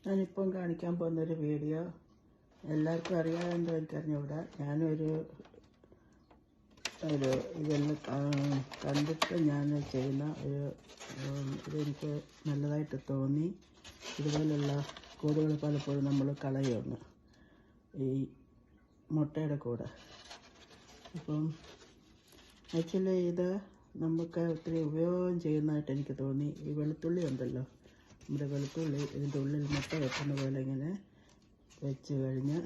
ഞാനിപ്പം കാണിക്കാൻ പോകുന്നൊരു വീഡിയോ എല്ലാവർക്കും അറിയാമെന്ന് എനിക്കറിഞ്ഞൂടാ. ഞാനൊരു ഇതെല്ലാം കണ്ടിട്ട് ഞാൻ ചെയ്യുന്ന ഇതെനിക്ക് നല്ലതായിട്ട് തോന്നി. ഇതുപോലുള്ള കൂടുകൾ പലപ്പോഴും നമ്മൾ കളയുന്നു ഈ മുട്ടയുടെ കൂടെ. അപ്പം ആക്ച്വലി ഇത് നമുക്ക് ഒത്തിരി ഉപയോഗം ചെയ്യുന്നതായിട്ട് എനിക്ക് തോന്നി. ഈ വെളുത്തുള്ളി ഉണ്ടല്ലോ, നമ്മുടെ വെളുത്തുള്ളി ഇതിൻ്റെ ഉള്ളിൽ മുട്ട വെക്കുന്ന പോലെ ഇങ്ങനെ വെച്ച് കഴിഞ്ഞ്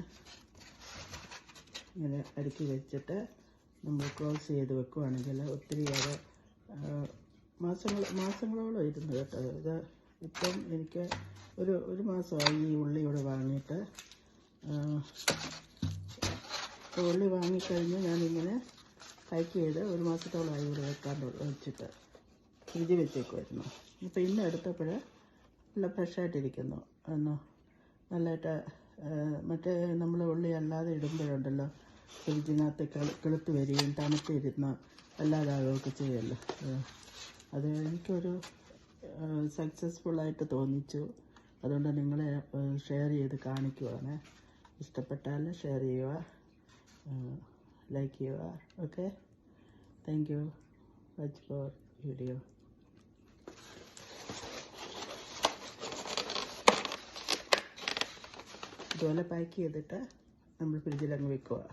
ഇങ്ങനെ അടുക്കി വെച്ചിട്ട് നമ്മൾ ക്ലോസ് ചെയ്ത് വെക്കുകയാണെങ്കിൽ ഒത്തിരി അത് മാസങ്ങളോളം ഇരുന്ന് കേട്ടോ. ഇത് ഇപ്പം എനിക്ക് ഒരു മാസമായി ഈ ഉള്ളി ഇവിടെ വാങ്ങിയിട്ട്. ഉള്ളി വാങ്ങിക്കഴിഞ്ഞ് ഞാനിങ്ങനെ പാക്ക് ചെയ്ത് ഒരു മാസത്തോളമായി ഇവിടെ വെച്ചിട്ട് ഫ്രിഡ്ജിൽ വെച്ചേക്കുമായിരുന്നു. ഇപ്പോൾ ഇന്ന് എടുത്തപ്പോൾ നല്ല ഫ്രഷായിട്ടിരിക്കുന്നു. നല്ലതായിട്ട് മറ്റേ നമ്മൾ ഉള്ളി അല്ലാതെ ഇടുമ്പോഴുണ്ടല്ലോ ഫ്രിഡ്ജിനകത്ത് കിളുത്ത് വരികയും തണുത്തിരുന്ന് അല്ലാതാവുകയൊക്കെ ചെയ്യുമല്ലോ. അത് എനിക്കൊരു സക്സസ്ഫുള്ളായിട്ട് തോന്നിച്ചു. അതുകൊണ്ട് നിങ്ങളെ ഷെയർ ചെയ്ത് കാണിക്കുവാണ്. ഇഷ്ടപ്പെട്ടാൽ ഷെയർ ചെയ്യുക, ലൈക്ക് ചെയ്യുക. Okay, thank you. Watch for video. ഇതുപോലെ പാക്ക് ചെയ്തിട്ട് നമ്മൾ ഫ്രിഡ്ജിലങ്ങ് വെക്കുക.